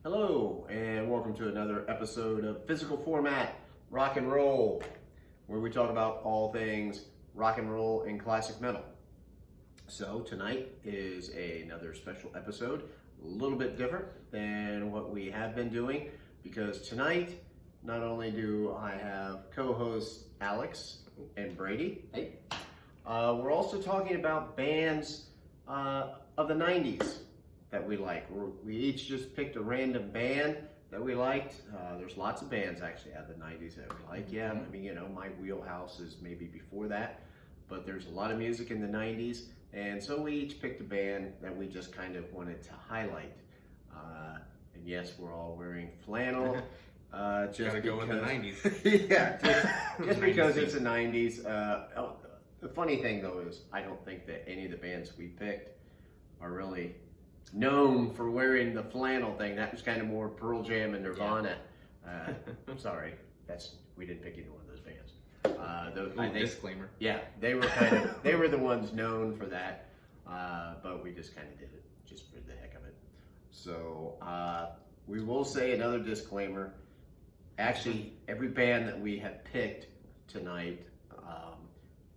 Hello, and welcome to another episode of Physical Format Rock and Roll, where we talk about all things rock and roll and classic metal. So tonight is another special episode, a little bit different than what we have been doing, because tonight not only do I have co-hosts Alex and Brady, Hey. We're also talking about bands of the 90s that we like. We each just picked a random band that we liked. There's lots of bands actually out of the 90s that we like. Yeah, I mean, my wheelhouse is maybe before that, but there's a lot of music in the 90s. And so we each picked a band that we just kind of wanted to highlight. And yes, we're all wearing flannel. Just Gotta go with the 90s. Yeah, just because it's the 90s. The funny thing though is I don't think that any of the bands we picked are really known for wearing the flannel thing. That was kind of more Pearl Jam and Nirvana. I'm sorry, we didn't pick either one of those bands. Disclaimer. Yeah, they were the ones known for that, but we just kind of did it just for the heck of it. So we will say another disclaimer. Actually, every band that we have picked tonight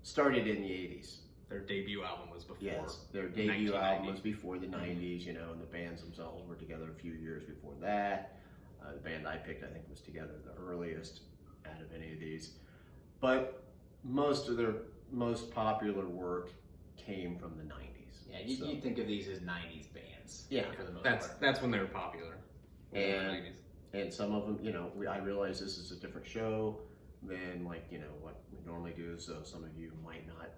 started in the 80s. Their debut album was before. Yes, their debut album was before the 90s, and the bands themselves were together a few years before that. The band I picked, I think, was together the earliest out of any of these. But most of their most popular work came from the 90s. Yeah, you'd think of these as 90s bands. Yeah, for the most part. That's when they were popular. And some of them, I realize this is a different show than what we normally do, so some of you might not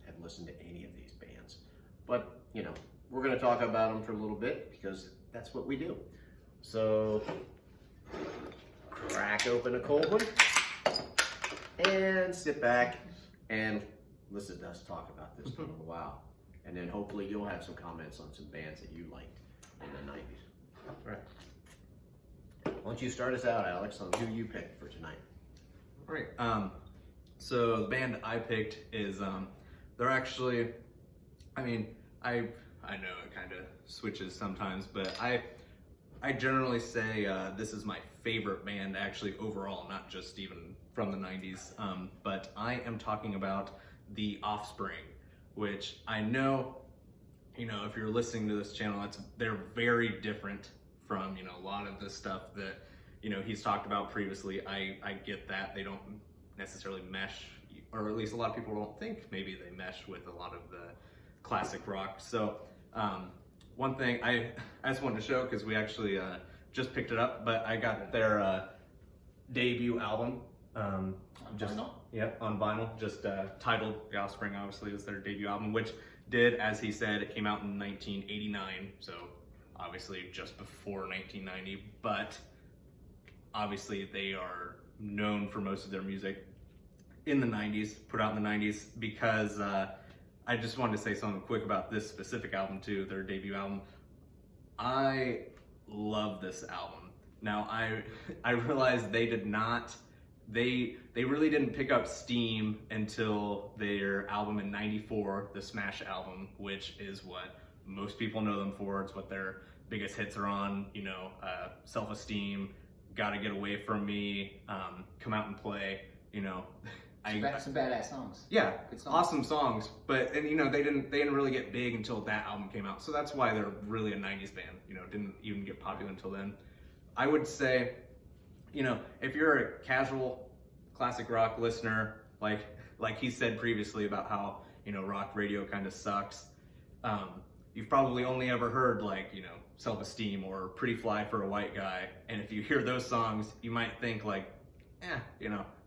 have listened to any of these bands. But, we're going to talk about them for a little bit because that's what we do. So, crack open a cold one and sit back and listen to us talk about this for a little while. And then hopefully you'll have some comments on some bands that you liked in the 90s. All right. Why don't you start us out, Alex, on who you picked for tonight? All right. So the band I picked is they're actually, I know it kind of switches sometimes, but I generally say this is my favorite band actually overall, not just even from the 90s. But I am talking about the Offspring, which I know, if you're listening to this channel, they're very different from a lot of the stuff that he's talked about previously. I get that they don't necessarily mesh, or at least a lot of people don't think maybe they mesh with a lot of the classic rock. So one thing I just wanted to show, because we actually just picked it up, but I got their debut album on vinyl? Yep, on vinyl, just titled The Offspring. Obviously is their debut album, which did, as he said, it came out in 1989, so obviously just before 1990, but obviously they are known for most of their music in the 90s, put out in the 90s, because I just wanted to say something quick about this specific album too, their debut album. I love this album. Now I realized they really didn't pick up steam until their album in 94, the Smash album, which is what most people know them for. It's what their biggest hits are on, Self-Esteem, Gotta Get Away From Me, Come Out and Play, Some badass songs. Yeah, Good songs. awesome songs, but they didn't really get big until that album came out. So that's why they're really a 90s band, didn't even get popular until then. I would say, if you're a casual classic rock listener, like he said previously about how, rock radio kind of sucks, you've probably only ever heard Self-Esteem or Pretty Fly for a White Guy. And if you hear those songs, you might think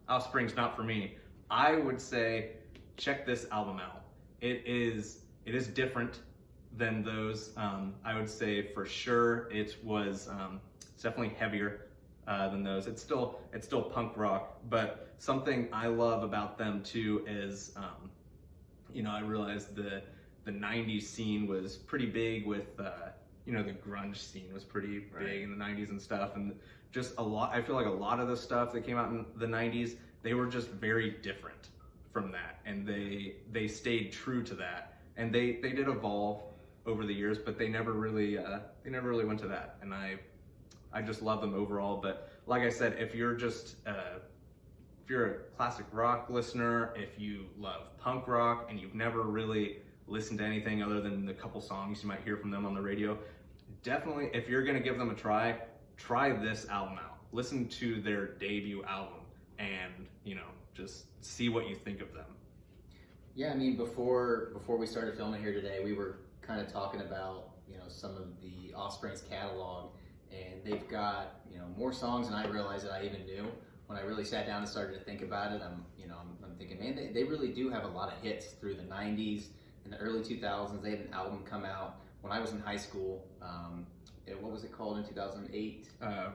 Offspring's not for me. I would say check this album out. It is different than those. I would say for sure it's definitely heavier than those. It's still punk rock, but something I love about them too is I realized the 90s scene was pretty big with the grunge scene was pretty big in the 90s and stuff, and just I feel like a lot of the stuff that came out in the 90s, they were just very different from that, and they stayed true to that, and they did evolve over the years, but they never really went to that, and I just love them overall. But like I said, if you're just if you're a classic rock listener, if you love punk rock and you've never really listened to anything other than the couple songs you might hear from them on the radio, definitely, if you're gonna give them a try this album out. Listen to their debut album and, you know, just see what you think of them. Yeah, I mean, before we started filming here today, we were kind of talking about, you know, some of the Offspring's catalog, and they've got, you know, more songs than I realized that I even knew. When I really sat down and started to think about it, I'm thinking, man, they really do have a lot of hits through the 90s and the early 2000s. They had an album come out when I was in high school. What was it called in 2008?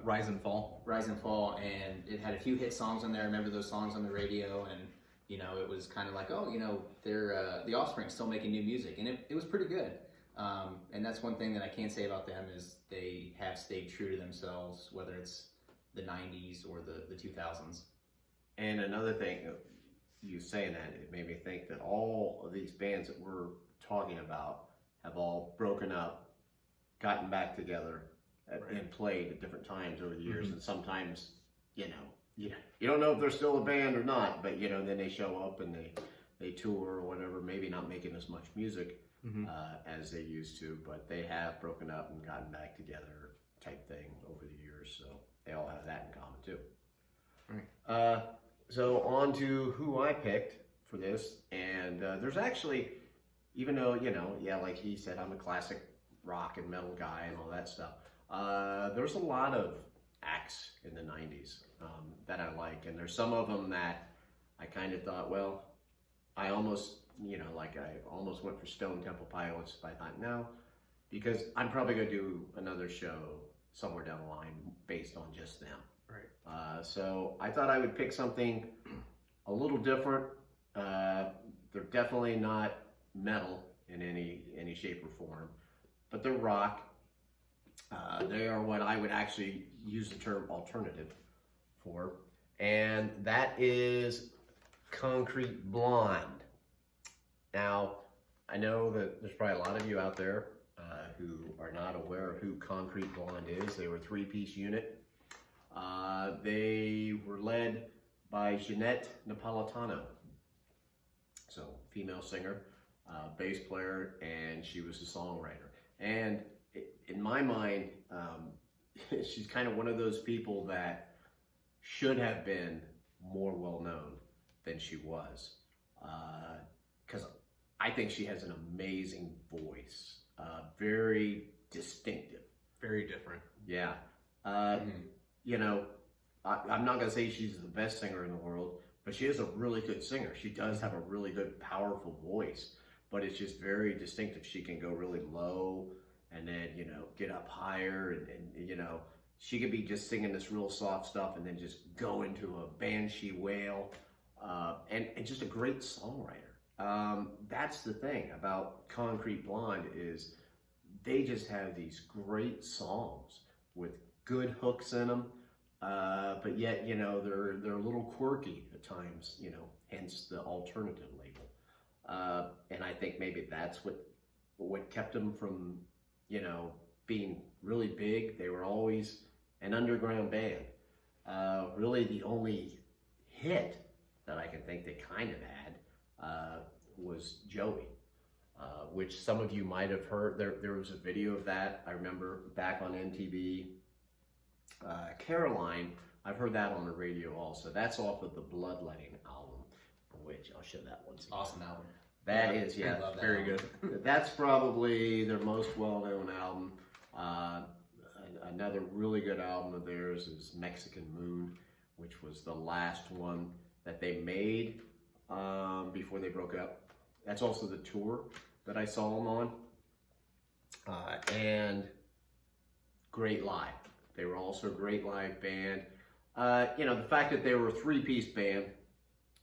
Rise and Fall. Rise and Fall, and it had a few hit songs on there. I remember those songs on the radio, and you know, it was kind of like, oh, you know, they're the Offspring still making new music, and it was pretty good. And that's one thing that I can say about them is they have stayed true to themselves, whether it's the 90s or the 2000s. And another thing, you saying that, it made me think that all of these bands that we're talking about have all broken up, gotten back together, and played at different times over the years. And sometimes, you don't know if they're still a band or not, but you know, then they show up and they tour or whatever, maybe not making as much music as they used to, but they have broken up and gotten back together type thing over the years. So they all have that in common too. Right. So on to who I picked for this, and there's actually, even though, you know, yeah, like he said, I'm a classic rock and metal guy and all that stuff. There's a lot of acts in the 90s that I like, and there's some of them that I kind of thought, well, I almost went for Stone Temple Pilots, but I thought, no, because I'm probably going to do another show somewhere down the line based on just them. Right. So I thought I would pick something a little different. They're definitely not metal in any shape or form, but they're rock. They are what I would actually use the term alternative for, and that is Concrete Blonde. Now, I know that there's probably a lot of you out there who are not aware of who Concrete Blonde is. They were a three-piece unit. They were led by Jeanette Napolitano, so female singer, bass player, and she was a songwriter. And in my mind, she's kind of one of those people that should have been more well-known than she was. Because I think she has an amazing voice, very distinctive. Very different. Yeah. You know, I'm not going to say she's the best singer in the world, but she is a really good singer. She does have a really good, powerful voice, but it's just very distinctive. She can go really low and then, you know, get up higher, and you know, she could be just singing this real soft stuff and then just go into a banshee wail, and just a great songwriter. That's the thing about Concrete Blonde is they just have these great songs with good hooks in them, but yet, you know, they're a little quirky at times, you know, hence the alternative label. And I think maybe that's what kept them from, you know, being really big. They were always an underground band. Really the only hit that I can think they kind of had was Joey, which some of you might have heard. There was a video of that, I remember, back on MTV. Caroline, I've heard that on the radio also. That's off of the Bloodletting album, which I'll show that one to you. Awesome album. That is, yeah, I love that Very album. good. That's probably their most well-known album. Another really good album of theirs is Mexican Moon, which was the last one that they made before they broke up. That's also the tour that I saw them on. And great live. They were also a great live band. You know, the fact that they were a three-piece band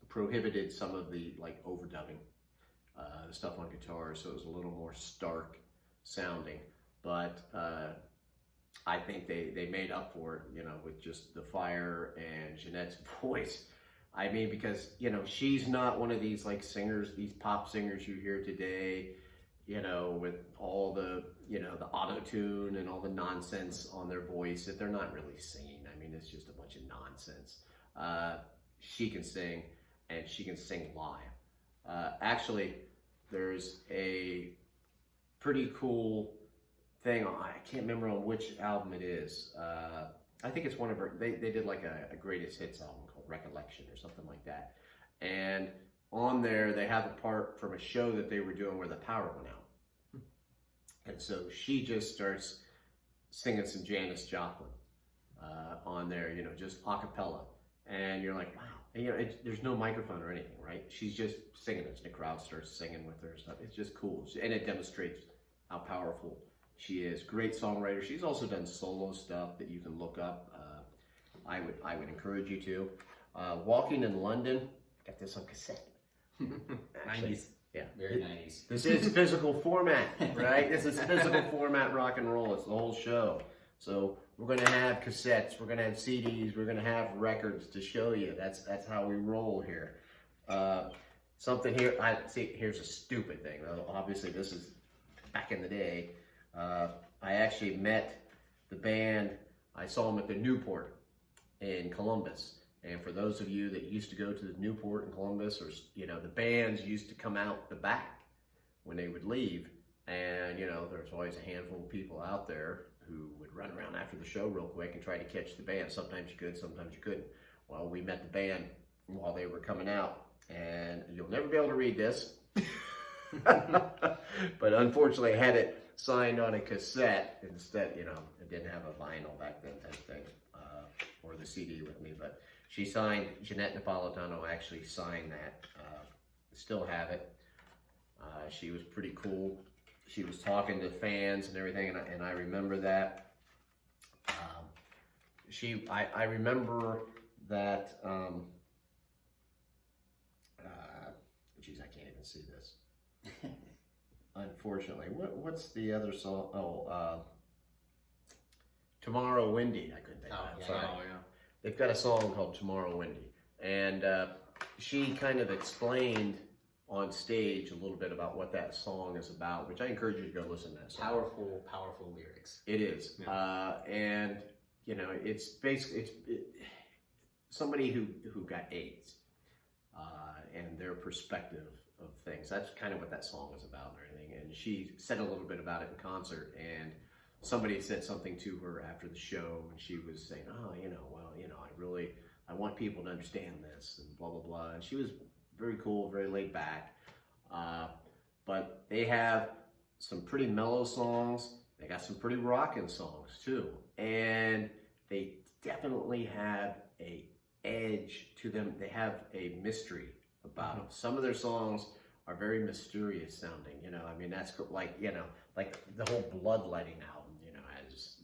prohibited some of the like overdubbing, the stuff on guitar, so it was a little more stark sounding. But I think they made up for it, you know, with just the fire and Jeanette's voice. I mean, because, you know, she's not one of these like singers, these pop singers you hear today, you know, with all the the auto-tune and all the nonsense on their voice that they're not really singing. I mean, it's just a bunch of nonsense. She can sing, and she can sing live. Actually, there's a pretty cool thing. I can't remember on which album it is. I think it's one of her. They did like a greatest hits album called Recollection or something like that. And on there, they have a part from a show that they were doing where the power went out. And so she just starts singing some Janis Joplin on there, just a cappella. And you're like, wow. And, there's no microphone or anything, right? She's just singing it. The crowd starts singing with her and stuff. It's just cool. And it demonstrates how powerful she is. Great songwriter. She's also done solo stuff that you can look up. I would encourage you to. Walking in London. Got this on cassette. Actually, 90s. Yeah. Very 90s. This is physical format, right? This is physical format rock and roll. It's the whole show. So we're going to have cassettes, we're going to have CDs, we're going to have records to show you. That's how we roll here. Something here, here's a stupid thing. Obviously, this is back in the day. I actually met the band, I saw them at the Newport in Columbus. And for those of you that used to go to the Newport in Columbus, or the bands used to come out the back when they would leave, and there's always a handful of people out there who would run around after the show real quick and try to catch the band. Sometimes you could, sometimes you couldn't. Well, we met the band while they were coming out, and you'll never be able to read this, but unfortunately I had it signed on a cassette instead. I didn't have a vinyl back then type thing, or the CD with me, but she signed, Jeanette Napolitano actually signed that. Still have it. She was pretty cool. She was talking to fans and everything, and I remember that. I remember that, geez, I can't even see this. Unfortunately. What's the other song? Oh, Tomorrow Windy. I couldn't think of it. Sorry. Oh, yeah. They've got a song called Tomorrow Windy, and she kind of explained on stage a little bit about what that song is about, which I encourage you to go listen to that song. Powerful, powerful lyrics. It is. Yeah. And, it's basically, somebody who got AIDS and their perspective of things. That's kind of what that song is about and everything. And she said a little bit about it in concert, and somebody said something to her after the show, and she was saying, I want people to understand this, and blah, blah, blah. And she was very cool, very laid back. But they have some pretty mellow songs. They got some pretty rockin' songs too. And they definitely have a edge to them. They have a mystery about them. Some of their songs are very mysterious sounding. That's like the whole Bloodletting album, has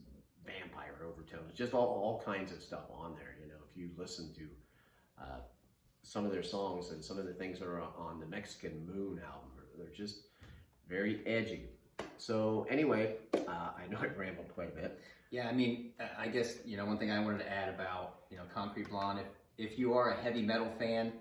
vampire overtones, just all kinds of stuff on there. If you listen to some of their songs and some of the things that are on the Mexican Moon album, they're just very edgy. So anyway, I know I rambled quite a bit. Yeah, I guess, one thing I wanted to add about, Concrete Blonde, if you are a heavy metal fan,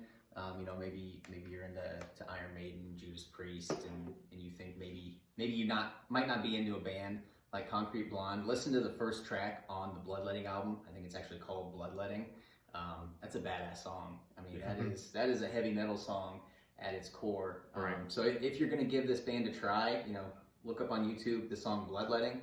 maybe you're into Iron Maiden, Judas Priest, and you think maybe you might not be into a band like Concrete Blonde, listen to the first track on the Bloodletting album. I think it's actually called Bloodletting. That's a badass song. That is a heavy metal song at its core. Right. So if you're going to give this band a try, look up on YouTube the song Bloodletting.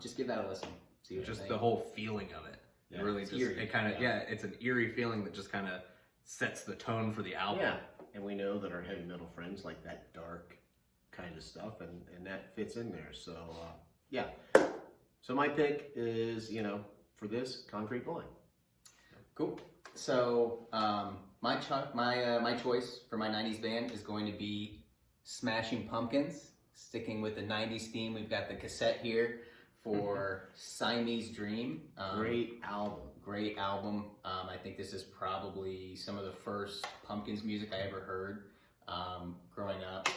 Just give that a listen. See what Just you the think. whole feeling of it. Yeah, It really it's just, eerie. it kind of, it's an eerie feeling that just kind of sets the tone for the album. Yeah, and we know that our heavy metal friends like that dark kind of stuff, and that fits in there. So, yeah. So my pick is, for this, Concrete Blonde. Cool. So my choice for my 90s band is going to be Smashing Pumpkins. Sticking with the 90s theme, we've got the cassette here for Siamese Dream. Great album. Great album. I think this is probably some of the first Pumpkins music I ever heard growing up.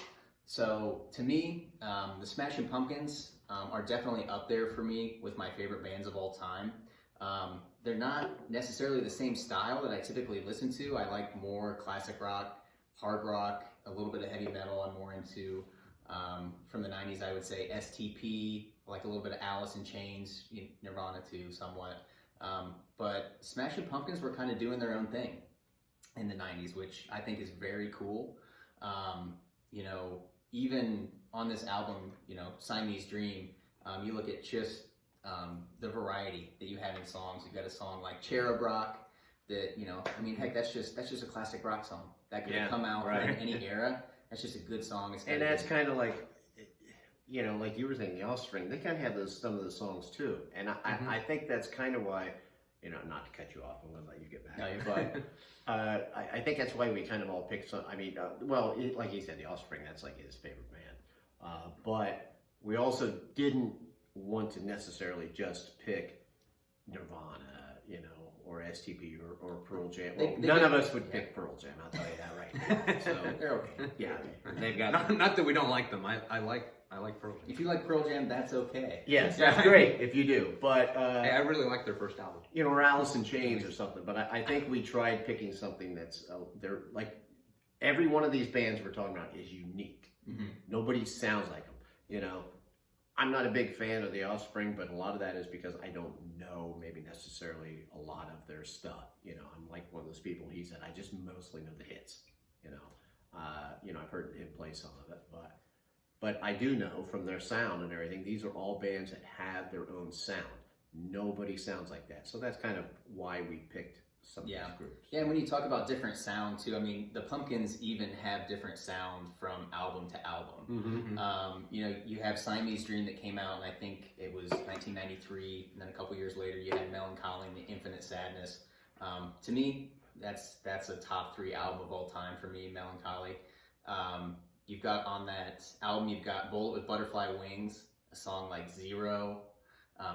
So to me, the Smashing Pumpkins are definitely up there for me with my favorite bands of all time. They're not necessarily the same style that I typically listen to. I like more classic rock, hard rock, a little bit of heavy metal. I'm more into From the 90s, I would say STP, like a little bit of Alice in Chains, Nirvana too, somewhat. But Smashing Pumpkins were kind of doing their own thing in the 90s, which I think is very cool. You know, even on this album, you know, Siamese Dream, you look at just the variety that you have in songs. You've got a song like Cherub Rock that, you know, I mean, heck, that's just a classic rock song. That could have come out in any era. That's just a good song. And that's kind of like, you know, like you were saying, the Offspring, they kind of have some of the songs too. And I think that's kind of why, you know, not to cut you off, I'm going to let you get back. No, you're fine. I think that's why we kind of all picked some, I mean, well, like he said, the Offspring, that's like his favorite band. But we also didn't want to necessarily just pick Nirvana, you know, or STP or Pearl Jam. Well, none of us would pick Pearl Jam, I'll tell you that right now. So, they're okay. Yeah, they've got... Not that we don't like them. I like Pearl Jam. If you like Pearl Jam, that's okay. Yes, that's great if you do. But hey, I really like their first album. You know, or Alice in Chains or something. But I think we tried picking something that's they're like every one of these bands we're talking about is unique. Nobody sounds like them. You know, I'm not a big fan of the Offspring, but a lot of that is because I don't know maybe necessarily a lot of their stuff. You know, I'm like one of those people. He said I just mostly know the hits. You know, I've heard him play some of it, but I do know from their sound and everything, these are all bands that have their own sound. Nobody sounds like that. So that's kind of why we picked some of these groups. Yeah, and when you talk about different sound too, I mean, the Pumpkins even have different sound from album to album. You know, you have Siamese Dream that came out, and I think it was 1993, and then a couple years later you had Melancholy and the Infinite Sadness. To me, that's a top 3 album of all time for me, Melancholy. You've got on that album, you've got Bullet with Butterfly Wings, a song like Zero,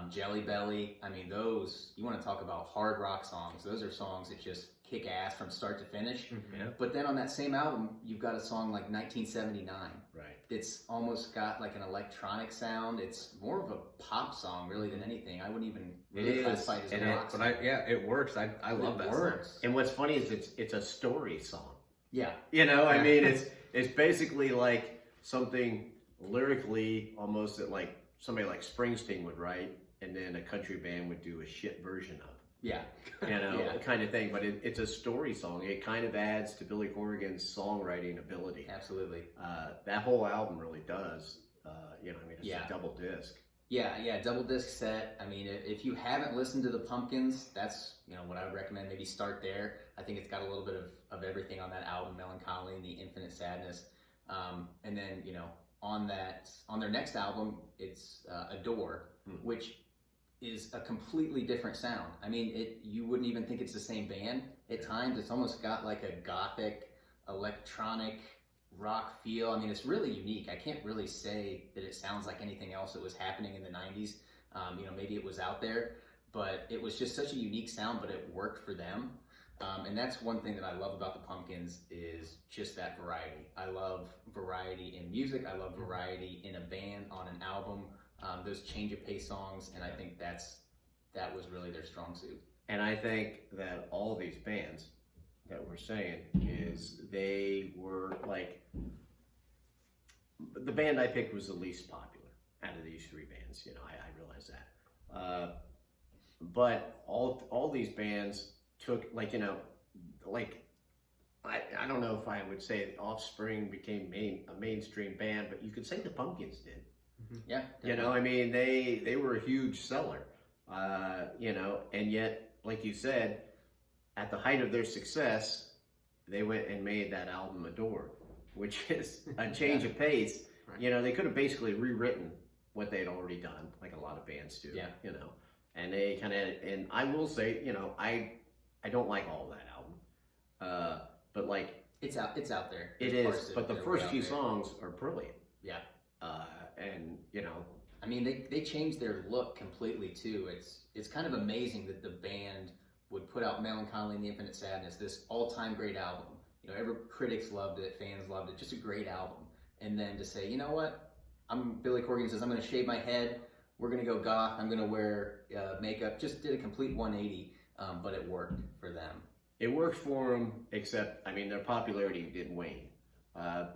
Jelly Belly. I mean, those, you want to talk about hard rock songs. Those are songs that just kick ass from start to finish. But then on that same album, you've got a song like 1979. Right. It's almost got like an electronic sound. It's more of a pop song really than anything. I wouldn't even really classify it as a rock song. But it works. I love that song. And what's funny is it's a story song. Yeah. You know, I mean, it's basically like something lyrically almost that like somebody like Springsteen would write, and then a country band would do a shit version of. Yeah. You know, kind of thing. But it's a story song. It kind of adds to Billy Corgan's songwriting ability. Absolutely. That whole album really does. You know, I mean, it's a double disc. Yeah, double disc set. I mean, if you haven't listened to the Pumpkins, that's, you know, what I would recommend. Maybe start there. I think it's got a little bit of everything on that album, Melancholy and the Infinite Sadness. And then, you know, on their next album, it's Adore, which is a completely different sound. I mean, you wouldn't even think it's the same band. At times, it's almost got like a gothic, electronic rock feel. I mean, it's really unique. I can't really say that it sounds like anything else that was happening in the 90s. You know, maybe it was out there, but it was just such a unique sound, but it worked for them. And that's one thing that I love about the Pumpkins is just that variety. I love variety in music. I love variety in a band, on an album, those change of pace songs, and I think that was really their strong suit. And I think that all these bands that we're saying is they were like, the band I picked was the least popular out of these 3 bands. You know, I realize that. But all these bands took, like, you know, like, I don't know if I would say Offspring became a mainstream band, but you could say the Pumpkins did. Yeah. You know, I mean, they were a huge seller, you know, and yet, like you said, at the height of their success, they went and made that album Adore, which is a change of pace. Right. You know, they could have basically rewritten what they'd already done, like a lot of bands do, you know, and they kind of, and I will say, you know, I don't like all of that album, but like, it's out there. It is, but the first few songs are brilliant. Yeah. And, you know, I mean, they changed their look completely too. It's kind of amazing that the band would put out Melancholy and the Infinite Sadness, this all-time great album. You know, critics loved it, fans loved it, just a great album. And then to say, you know what, Billy Corgan says, I'm going to shave my head, we're going to go goth, I'm going to wear makeup, just did a complete 180, but it worked for them. It worked for them, except, I mean, their popularity didn't wane.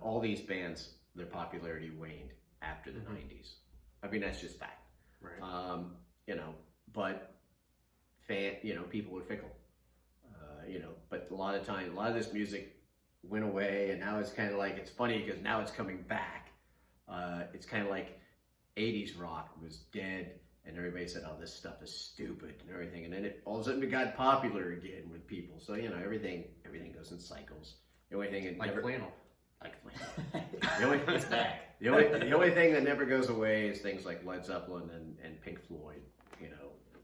All these bands their popularity waned after the Mhm. 90s. I mean, that's just fact. Right. You know, but people are fickle. But a lot of times, a lot of this music went away, and now it's kind of like, it's funny because now it's coming back. It's kind of like 80s rock was dead, and everybody said, "Oh, this stuff is stupid" and everything, and then all of a sudden it got popular again with people. So everything goes in cycles. The only thing Like flannel. like flannel. The only, It's back. the only thing that never goes away is things like Led Zeppelin and Pink Floyd.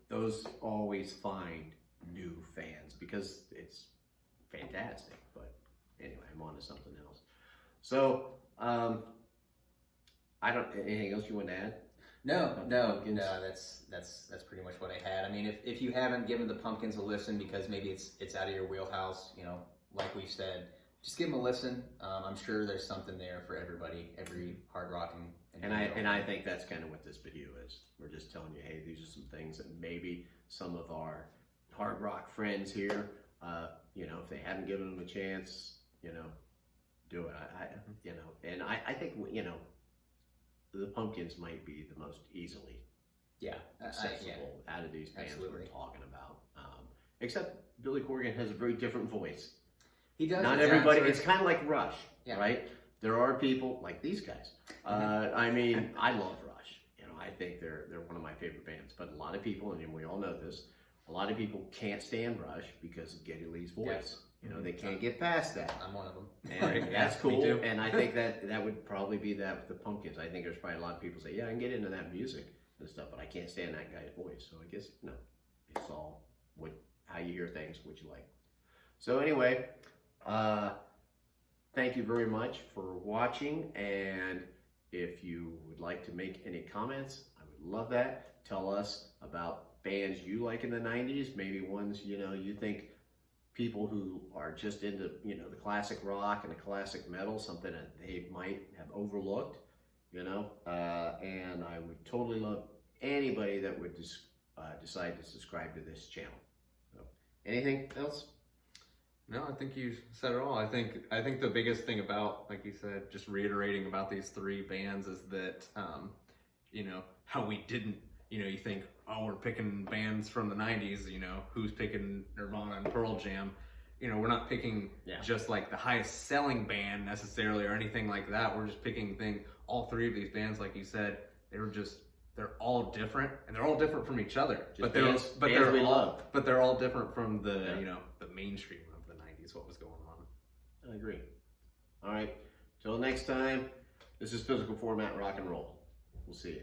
Those always find new fans because it's fantastic. But anyway, I'm on to something else. So, anything else you want to add? No, Pumpkins? that's pretty much what I had. I mean, if you haven't given the Pumpkins a listen because maybe it's out of your wheelhouse, like we said, just give them a listen. I'm sure there's something there for everybody, every hard rock And I think that's kind of what this video is. We're just telling you, hey, these are some things that maybe some of our hard rock friends here, if they haven't given them a chance, do it. I think the Pumpkins might be the most easily accessible out of these bands absolutely. we're talking about. Except Billy Corgan has a very different voice. He does. Not yeah, everybody. sure. It's kind of like Rush, Yeah. right? There are people like these guys. I mean, I love Rush. I think they're one of my favorite bands. But a lot of people, and we all know this, a lot of people can't stand Rush because of Geddy Lee's voice. Yes. They can't get past that. I'm one of them. And that's Me cool. too. And I think that would probably be that with the Pumpkins. I think there's probably a lot of people say, yeah, I can get into that music and stuff, but I can't stand that guy's voice. So I guess it's all how you hear things, what you like. So anyway, thank you very much for watching. And if you would like to make any comments, I would love that. Tell us about bands you like in the 90s, maybe ones you think people who are just into the classic rock and the classic metal, something that they might have overlooked, and I would totally love anybody that would decide to subscribe to this channel. So, anything else? No, I think you said it all. I think the biggest thing about, like you said, just reiterating about these three bands is that, how we didn't, you think, oh, we're picking bands from the 90s, who's picking Nirvana and Pearl Jam. We're not picking just like the highest selling band necessarily or anything like that. We're just picking all three of these bands, like you said, they're all different, and they're all different from each other. Just Bands we love. But they're all different from the, the mainstream of the 90s, what was going on. I agree. All right. Till next time, this is Physical Format Rock and Roll. We'll see you.